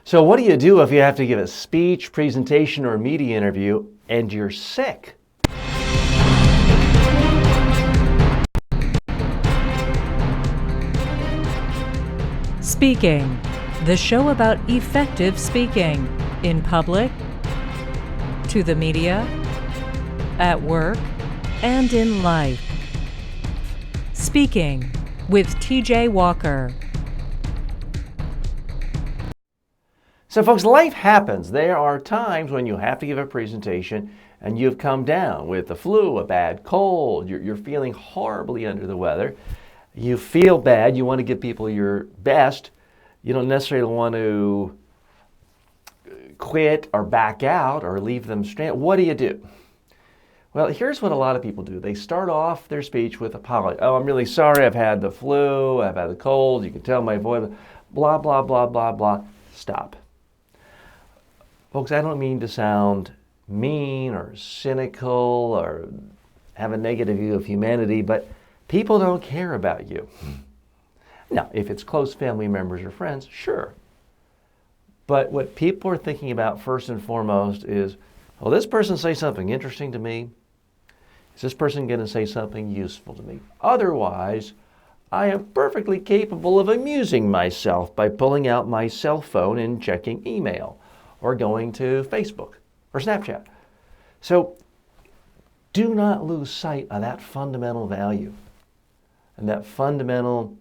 So what do you do if you have to give a speech, presentation, or a media interview and you're sick? Speaking, the show about effective speaking in public, to the media, at work, and in life. Speaking with TJ Walker. So folks, life happens. There are times when you have to give a presentation and you've come down with the flu, a bad cold, you're feeling horribly under the weather. You feel bad, you want to give people your best. You don't necessarily want to quit or back out or leave them stranded. What do? Well, here's what a lot of people do. They start off their speech with apology. Oh, I'm really sorry, I've had the flu, I've had the cold, you can tell my voice, blah, blah, blah, blah, blah. Stop. Folks, I don't mean to sound mean or cynical or have a negative view of humanity, but people don't care about you. Now, if it's close family members or friends, sure. But what people are thinking about first and foremost is, will this person say something interesting to me? Is this person going to say something useful to me? Otherwise, I am perfectly capable of amusing myself by pulling out my cell phone and checking email or going to Facebook or Snapchat. So do not lose sight of that fundamental value and that fundamental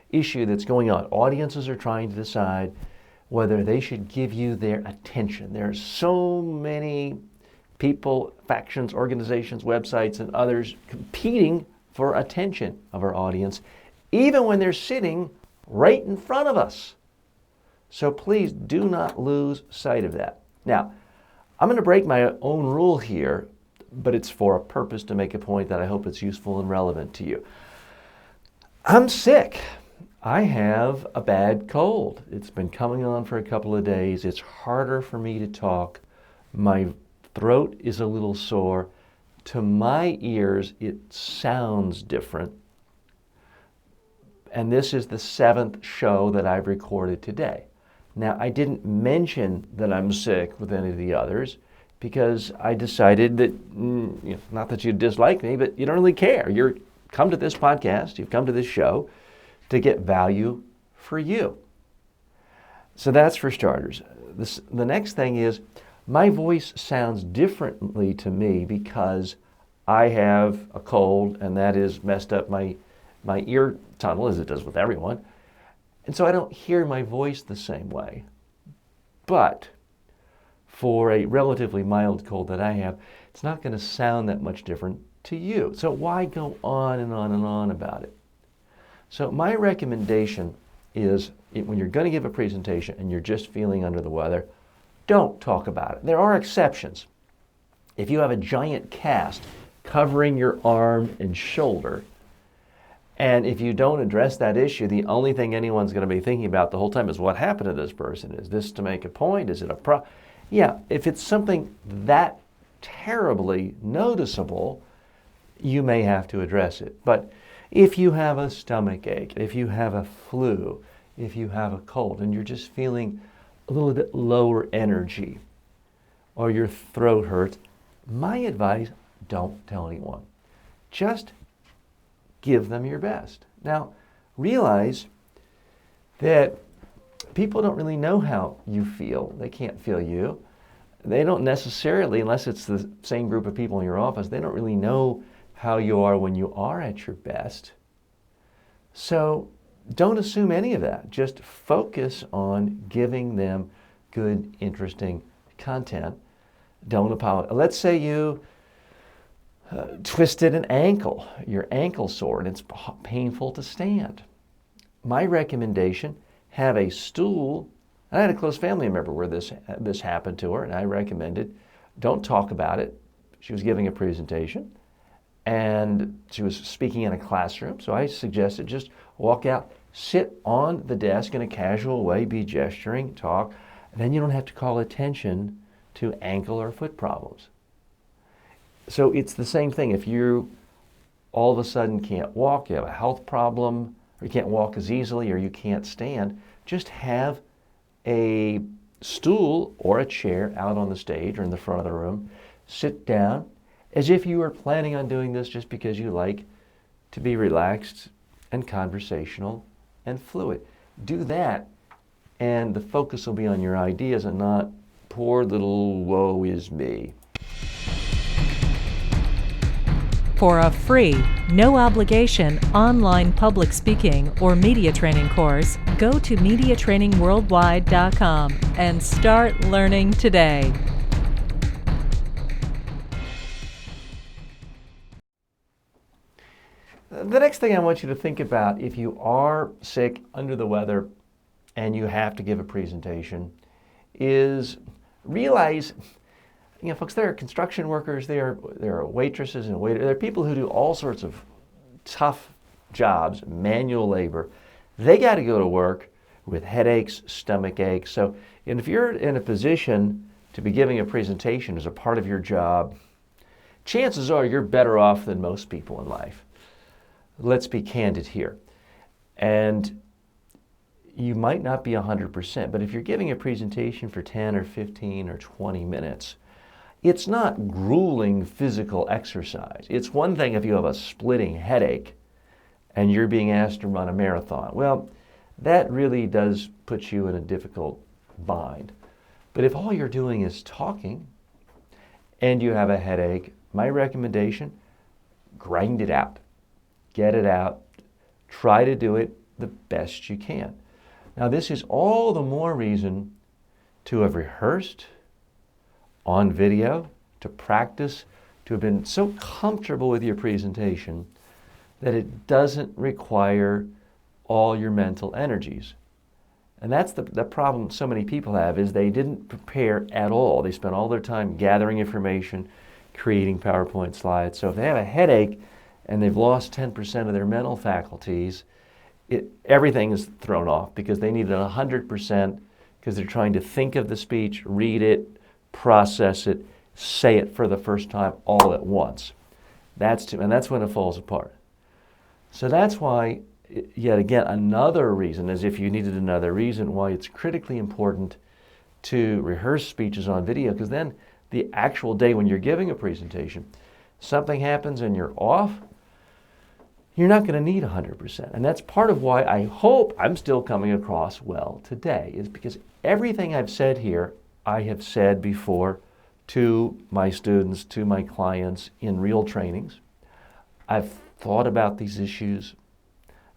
issue that's going on. Audiences are trying to decide whether they should give you their attention. There are so many people, factions, organizations, websites, and others competing for attention of our audience, even when they're sitting right in front of us. So please do not lose sight of that. Now, I'm going to break my own rule here, but it's for a purpose to make a point that I hope it's useful and relevant to you. I'm sick. I have a bad cold. It's been coming on for a couple of days. It's harder for me to talk. My throat is a little sore. To my ears, it sounds different. And this is the 7th show that I've recorded today. Now, I didn't mention that I'm sick with any of the others because I decided that, not that you dislike me, but you don't really care. You've come to this podcast, you've come to this show to get value for you. So that's for starters. The next thing is my voice sounds differently to me because I have a cold and that has messed up my ear tunnel, as it does with everyone. And so I don't hear my voice the same way. But for a relatively mild cold that I have, it's not going to sound that much different to you. So why go on and on and on about it? So my recommendation is when you're going to give a presentation and you're just feeling under the weather, don't talk about it. There are exceptions. If you have a giant cast covering your arm and shoulder, and if you don't address that issue, the only thing anyone's going to be thinking about the whole time is what happened to this person. Is this to make a point? Is it a Yeah, if it's something that terribly noticeable, you may have to address it. But if you have a stomach ache, if you have a flu, if you have a cold, and you're just feeling a little bit lower energy, or your throat hurts, my advice, don't tell anyone. Just give them your best. Now, realize that people don't really know how you feel. They can't feel you. They don't necessarily, unless it's the same group of people in your office, they don't really know how you are when you are at your best. So don't assume any of that. Just focus on giving them good, interesting content. Don't apologize. Let's say you twisted an ankle, your ankle sore, and it's painful to stand. My recommendation, have a stool. I had a close family member where this happened to her, and I recommended, don't talk about it. She was giving a presentation, and she was speaking in a classroom, so I suggested just walk out, sit on the desk in a casual way, be gesturing, talk, and then you don't have to call attention to ankle or foot problems. So it's the same thing. If you all of a sudden can't walk, you have a health problem, or you can't walk as easily, or you can't stand, just have a stool or a chair out on the stage or in the front of the room. Sit down as if you were planning on doing this just because you like to be relaxed and conversational and fluid. Do that, and the focus will be on your ideas and not poor little woe is me. For a free, no obligation online public speaking or media training course, go to MediaTrainingWorldwide.com and start learning today. The next thing I want you to think about, if you are sick, under the weather, and you have to give a presentation, is realize, folks, there are construction workers, there are waitresses and waiters, there are people who do all sorts of tough jobs, manual labor. They got to go to work with headaches, stomach aches. So, and if you're in a position to be giving a presentation as a part of your job, chances are you're better off than most people in life. Let's be candid here. And you might not be 100%, but if you're giving a presentation for 10 or 15 or 20 minutes, it's not grueling physical exercise. It's one thing if you have a splitting headache and you're being asked to run a marathon. Well, that really does put you in a difficult bind. But if all you're doing is talking and you have a headache, my recommendation, grind it out. Get it out. Try to do it the best you can. Now, this is all the more reason to have rehearsed on video, to practice, to have been so comfortable with your presentation that it doesn't require all your mental energies. And that's the problem so many people have, is they didn't prepare at all. They spent all their time gathering information, creating PowerPoint slides. So if they have a headache and they've lost 10% of their mental faculties, everything is thrown off because they need it 100% because they're trying to think of the speech, read it, process it, say it for the first time all at once. And that's when it falls apart. So that's why, yet again, another reason, as if you needed another reason, why it's critically important to rehearse speeches on video, because then the actual day when you're giving a presentation, something happens and you're off, you're not going to need 100%. And that's part of why I hope I'm still coming across well today, is because everything I've said here, I have said before to my students, to my clients in real trainings. I've thought about these issues.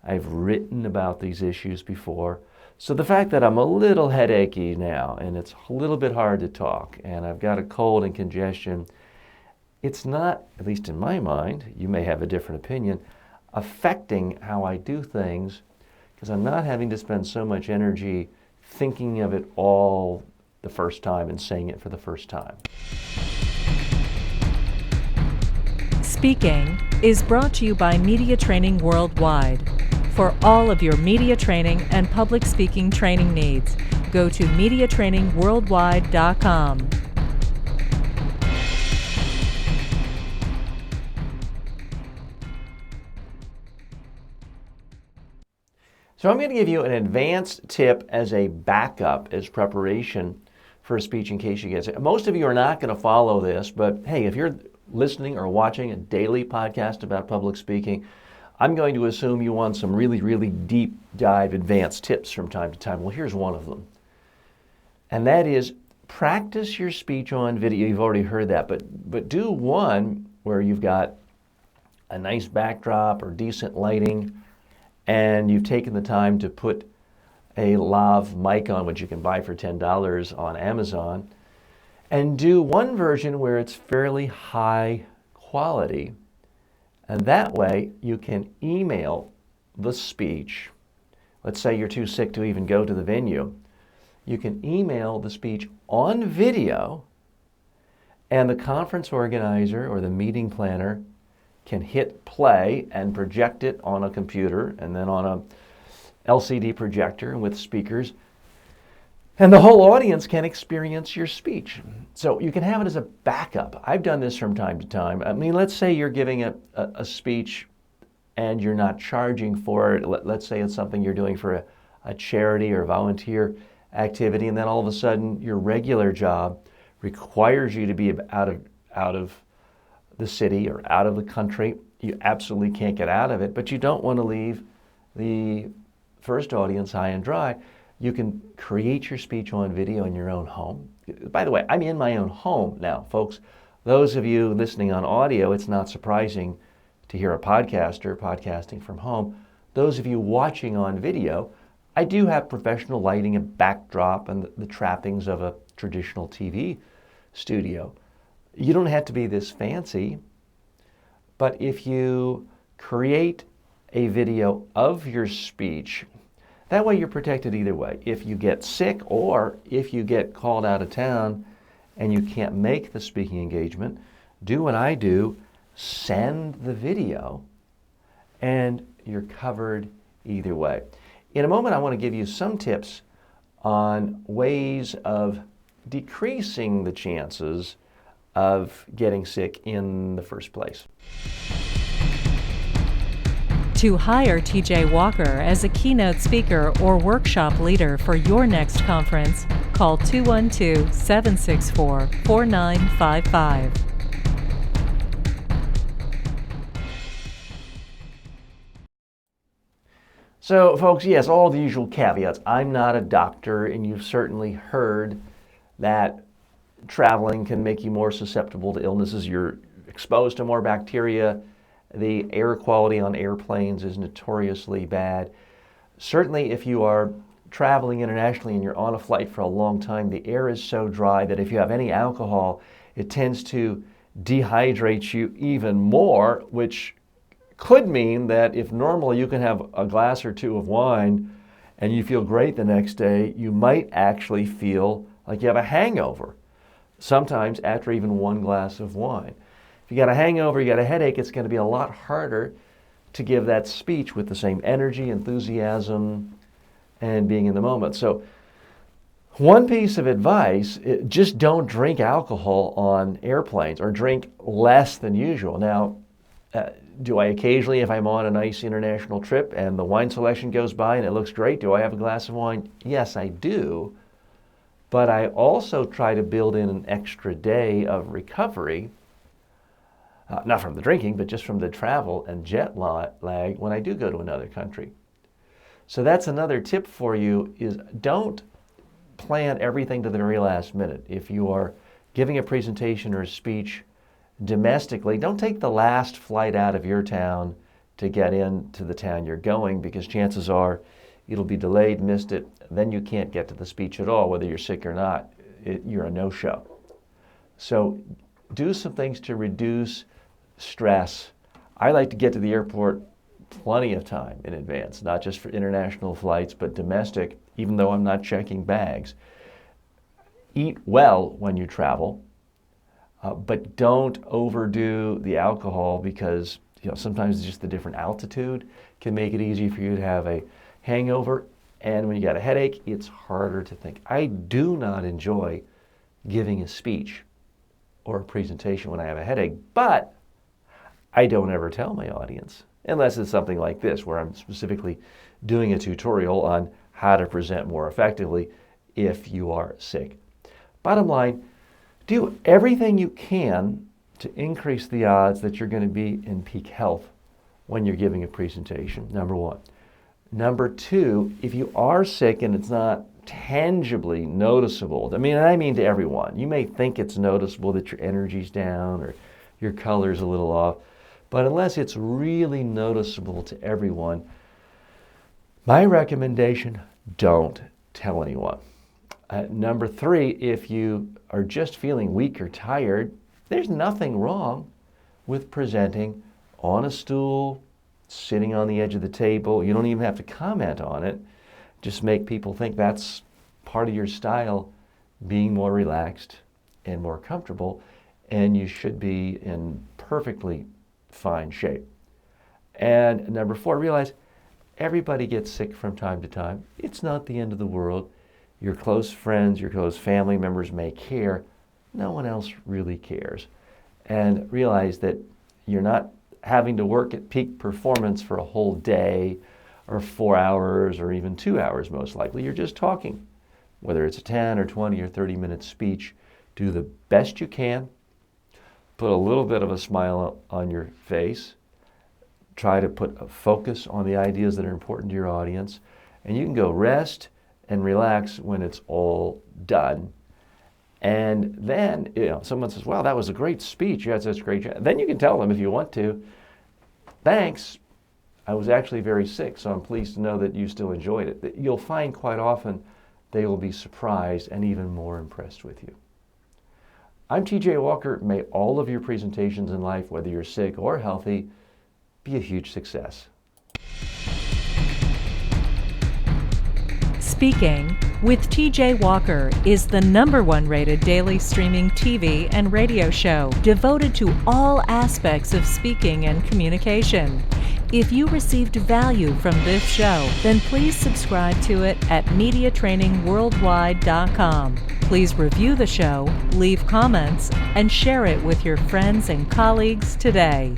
I've written about these issues before. So the fact that I'm a little headachy now and it's a little bit hard to talk and I've got a cold and congestion, it's not, at least in my mind, you may have a different opinion, affecting how I do things, because I'm not having to spend so much energy thinking of it all the first time and saying it for the first time. Speaking is brought to you by Media Training Worldwide. For all of your media training and public speaking training needs, go to MediaTrainingWorldwide.com. So I'm going to give you an advanced tip as a backup, as preparation for a speech in case you get sick. Most of you are not going to follow this, but hey, if you're listening or watching a daily podcast about public speaking, I'm going to assume you want some really, really deep dive advanced tips from time to time. Well, here's one of them. And that is practice your speech on video. You've already heard that, but do one where you've got a nice backdrop or decent lighting, and you've taken the time to put a lav mic on, which you can buy for $10 on Amazon, and do one version where it's fairly high quality. And that way you can email the speech. Let's say you're too sick to even go to the venue. You can email the speech on video, and the conference organizer or the meeting planner can hit play and project it on a computer and then on a LCD projector with speakers, and the whole audience can experience your speech. So you can have it as a backup. I've done this from time to time. I mean, let's say you're giving a speech and you're not charging for it. Let's say it's something you're doing for a charity or volunteer activity, and then all of a sudden your regular job requires you to be out of the city or out of the country. You absolutely can't get out of it, but you don't want to leave the first audience high and dry. You can create your speech on video in your own home. By the way, I'm in my own home now, folks. Those of you listening on audio, it's not surprising to hear a podcaster podcasting from home. Those of you watching on video, I do have professional lighting and backdrop and the trappings of a traditional TV studio. You don't have to be this fancy, but if you create a video of your speech, that way you're protected either way. If you get sick or if you get called out of town and you can't make the speaking engagement, do what I do, send the video, and you're covered either way. In a moment, I want to give you some tips on ways of decreasing the chances of getting sick in the first place. To hire TJ Walker as a keynote speaker or workshop leader for your next conference, call 212-764-4955. So, folks, yes, all the usual caveats. I'm not a doctor, and you've certainly heard that traveling can make you more susceptible to illnesses. You're exposed to more bacteria. The air quality on airplanes is notoriously bad. Certainly, if you are traveling internationally and you're on a flight for a long time, the air is so dry that if you have any alcohol, it tends to dehydrate you even more, which could mean that if normally you can have a glass or two of wine and you feel great the next day, you might actually feel like you have a hangover, sometimes after even one glass of wine. If you got a hangover, you got a headache, it's going to be a lot harder to give that speech with the same energy, enthusiasm, and being in the moment. So one piece of advice, just don't drink alcohol on airplanes or drink less than usual. Now, do I occasionally, if I'm on a nice international trip and the wine selection goes by and it looks great, do I have a glass of wine? Yes, I do. But I also try to build in an extra day of recovery, not from the drinking, but just from the travel and jet lag when I do go to another country. So that's another tip for you, is don't plan everything to the very last minute. If you are giving a presentation or a speech domestically, don't take the last flight out of your town to get into the town you're going, because chances are it'll be delayed, missed it, then you can't get to the speech at all, whether you're sick or not. You're a no-show. So do some things to reduce stress. I like to get to the airport plenty of time in advance, not just for international flights, but domestic, even though I'm not checking bags. Eat well when you travel. But don't overdo the alcohol, because sometimes just the different altitude can make it easy for you to have a hangover. And when you got a headache, it's harder to think. I do not enjoy giving a speech or a presentation when I have a headache, but I don't ever tell my audience, unless it's something like this, where I'm specifically doing a tutorial on how to present more effectively if you are sick. Bottom line, do everything you can to increase the odds that you're going to be in peak health when you're giving a presentation, number one. Number two, if you are sick and it's not tangibly noticeable, and I mean to everyone, you may think it's noticeable that your energy's down or your color's a little off, but unless it's really noticeable to everyone, my recommendation, don't tell anyone. Number three, if you are just feeling weak or tired, there's nothing wrong with presenting on a stool, sitting on the edge of the table. You don't even have to comment on it. Just make people think that's part of your style, being more relaxed and more comfortable, and you should be in perfectly fine shape. And number four, realize everybody gets sick from time to time. It's not the end of the world. Your close friends, your close family members may care. No one else really cares. And realize that you're not having to work at peak performance for a whole day or 4 hours or even 2 hours, most likely. You're just talking whether it's a 10 or 20 or 30-minute speech, do the best you can. Put a little bit of a smile on your face. Try to put a focus on the ideas that are important to your audience. And you can go rest and relax when it's all done. And then, someone says, "Wow, that was a great speech. You had such great job." Then you can tell them, if you want to, "Thanks. I was actually very sick, so I'm pleased to know that you still enjoyed it." You'll find quite often they will be surprised and even more impressed with you. I'm TJ Walker. May all of your presentations in life, whether you're sick or healthy, be a huge success. Speaking with TJ Walker is the #1 rated daily streaming TV and radio show devoted to all aspects of speaking and communication. If you received value from this show, then please subscribe to it at MediaTrainingWorldwide.com. Please review the show, leave comments, and share it with your friends and colleagues today.